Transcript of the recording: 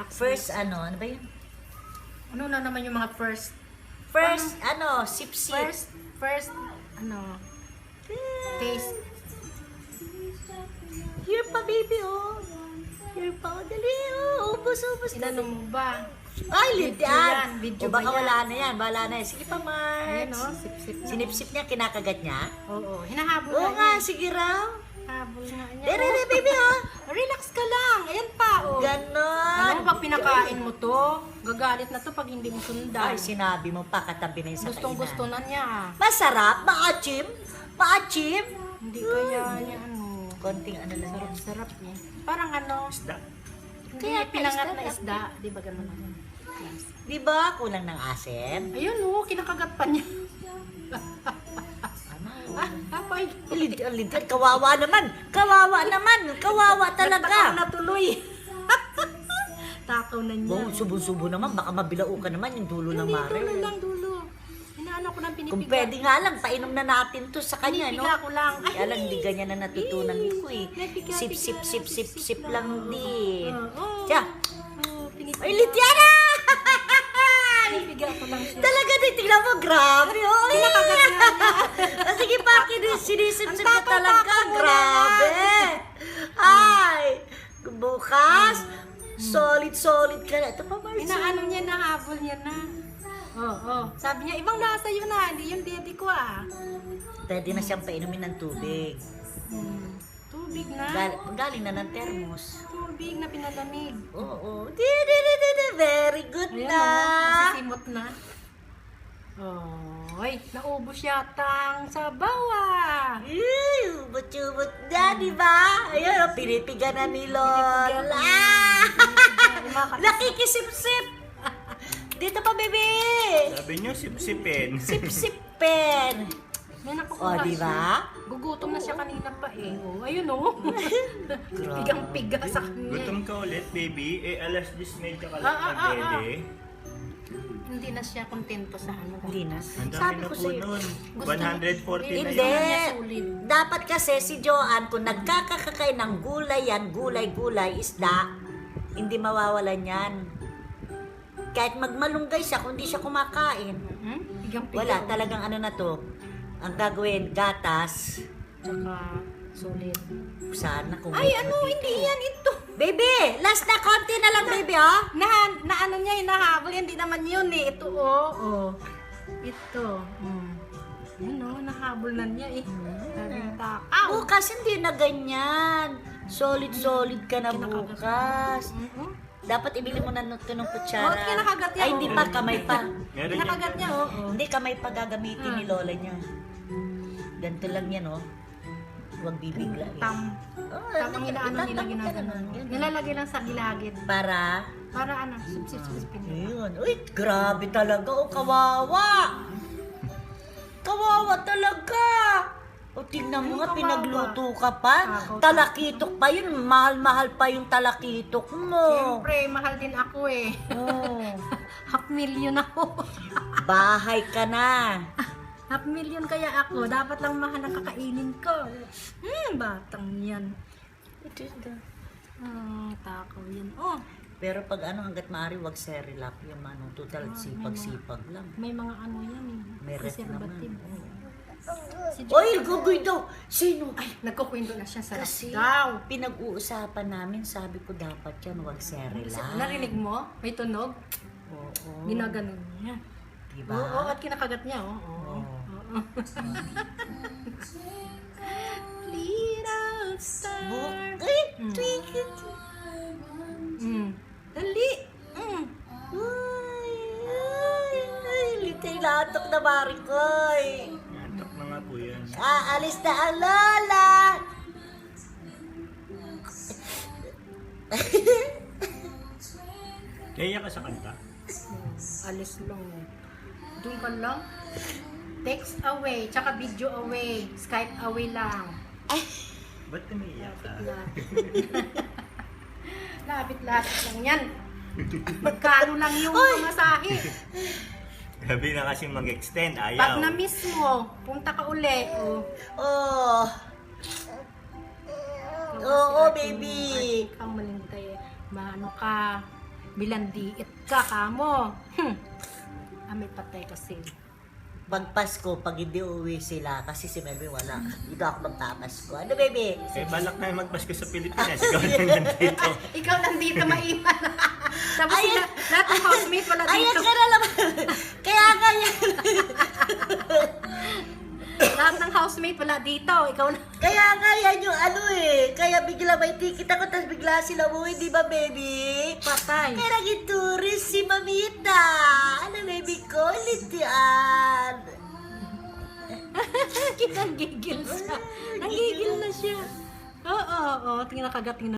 relax. First, ano ba yun? Ano na naman yung mga first? First, sip-sip. First, taste. Here pa, baby, oh. Here pa, dali, oh. Ubus. Inano mo ba? Ay, Video yan, lidyan. video O baka ba yan? wala na yan, bahala na yan. Sige pa, Ayan Marks. o, sip-sip na. Sinip-sip niya, kinakagat niya. Oo, hinahabol Oo na nga, niya. sige raw. Habol nga niya. Dere, baby, oh. Relax ka lang. Ayan pa, oh. Ganon. Alam mo, pag pinakain mo to, gagalit na to pag hindi mo sundan. Ay, sinabi mo pa, katabi na yung sa Gustong-gusto kainan. na niya. Masarap, maachim. Maachim. Hindi kaya niya Konting ano lang. Sarap niya. Parang Isda. hindi Kaya pinangat isda na na. isda. Di ba ganun? Di ba? Kulang ng asin. Ayun oh, kinakagat pa niya. Ano? Apay. Lidyan, kawawa naman. Kawawa talaga. Natuloy. Takaw na niya. Oh, subo-subo naman, baka mabilao ka naman yung dulo ng Hindi, mare. dulo lang, dulo. Inaano ko ng pinipiga. Kung pwede nga lang, painom na natin to sa kanya, no? Pinipiga ko lang. Ay, Kaya lang, hindi ganyan na natutunan ko eh. Napiga, Sip lang din. Oo. Siya. Oo, pinipiga. Ay, Lityana! Pinipiga ko lang siya. Talaga din, tingnan mo, grabe. Oh, Kinakagat nga niya. Sige pa, sinisip-sip ka Ang talaga. tapang-tapang mo Grabe. Ay, bukas, solid ka na. Ito pa, Marcy. Inaano niya na, habol niya na. Oo. Sabi niya, ibang lasa yun na, hindi yung daddy ko ah. Pwede na siyang painumin ng tubig. Tubig na. Galing na ng termos. Tubig na pinalamig. Oo. Very good Ayan na. nasisimot na. Oy, naubos yata ang sabaw ah. Ubot-ubot na, di ba? Ayun, pinipiga na ni Lola. Nakikisip-sip. Dito pa, baby. Sabi nyo, sip-sipin. Sip-sipen. May O, nakukuha di siya. ba? Gugutom na siya kanina pa eh. Oh, ayun oh. Pigang-piga sa kanya. Gutom ka ulit, baby. Alas 10 medyo ka lang Ah. pagdede. Hindi na siya kontento sa ano. Hindi na. Ang dami Sabi na ko po sa'yo. nun. Gusto- 140 na Hindi. yun. niya sulit. Dapat kasi si Joanne, kung nagkakakain ng gulay yan, gulay, isda, hindi mawawalan yan. Kahit magmalunggay siya, kung di siya kumakain. Pigang-piga. Wala, talagang ano na to. Ang gagawin, gatas. Tsaka sulit. Sana kung Ay, ano, hindi yan ito. Baby, last na konti na lang, baby, oh. Na ano niya, hinahabol. Hindi naman yun eh. Ito oh. Ito. Yun oh, nahabol na niya eh. Sabi ng takaw. Bukas, hindi na ganyan. Solid ka na Kinakagat. bukas. Dapat ibili mo na ito ng kutsara. Oh, kinakagat yan, Ay, hindi oh. pa, kamay pa. Meron yan. Kinakagat niya oh. Hindi, kamay pa gagamitin ni lola niya. Ganito lang yan, oh. Huwag bibigla. Oh, Tamang inaano nila ganun. ginaganon. Nilalagay lang sa gilagid. Para, Para ano, sip. ayun. Uy, grabe talaga. Oh, kawawa. Kawawa talaga. O, tingnan mo nga, kawawa? pinagluto ka pa. Ako, Talakitok pa yun. Mahal-mahal pa yung talakitok mo. Siyempre, mahal din ako eh. Oh, $500,000 ako. bahay ka na. $500,000 kaya ako. Dapat lang mahal ang kakainin ko. Batang yan. Takaw yan. Oh, Pero pag ano, hanggat maaari, wag Cerelac. Yung ano, total sipag-sipag lang. may mga ano yan eh. May ref Preservative. naman. Si Oy, gugoy daw. Sino? Ay, nagkukwento na siya sa Kasi daw. pinag-uusapan namin, sabi ko dapat yan, wag Cerelac. Narinig mo? May tunog? Oo. Ginaganon niya. Diba? Oo, at kinakagat niya. Oo. Little star. Ay, tweak. Dali. Ay, litay latok na marikoy. Antok na nga po yan. Aalis na ang lola. Kaya ka sa kanta? Alis lang. Doon ka lang. Text away, tsaka video away, Skype away lang. Ba't umiiyak ka? Lapit-lapit lang yan. Magkano lang yung pamasahe. Gabi na kasi mag-extend, Pag ayaw. na-miss mo, punta ka uli. Oh. Oo, baby. Ikaw malintay. Maano ka. Bilandiit ka kamo. Amit patay kasi. Pag Pasko, pag hindi uuwi sila, kasi si Melvin wala. Dito ako magpapasko. Ano, baby? Eh, balak na magpasko sa Pilipinas. Ikaw na nandito. Ikaw nandito maiwan. Tapos Ayan. lahat ng housemate wala Ayan dito. ka na naman. Kaya nga yan. Lahat ng housemate wala dito. Ikaw na. Kaya nga yan yung ano eh. Kaya bigla may ticket ako, tapos bigla sila umuwi, di ba, baby? Patay. Kaya naging tourist si Mamita. Ano, baby ko? Litian. Kita gigil siya. Nagigil na siya. Oo, tingnan kagating na.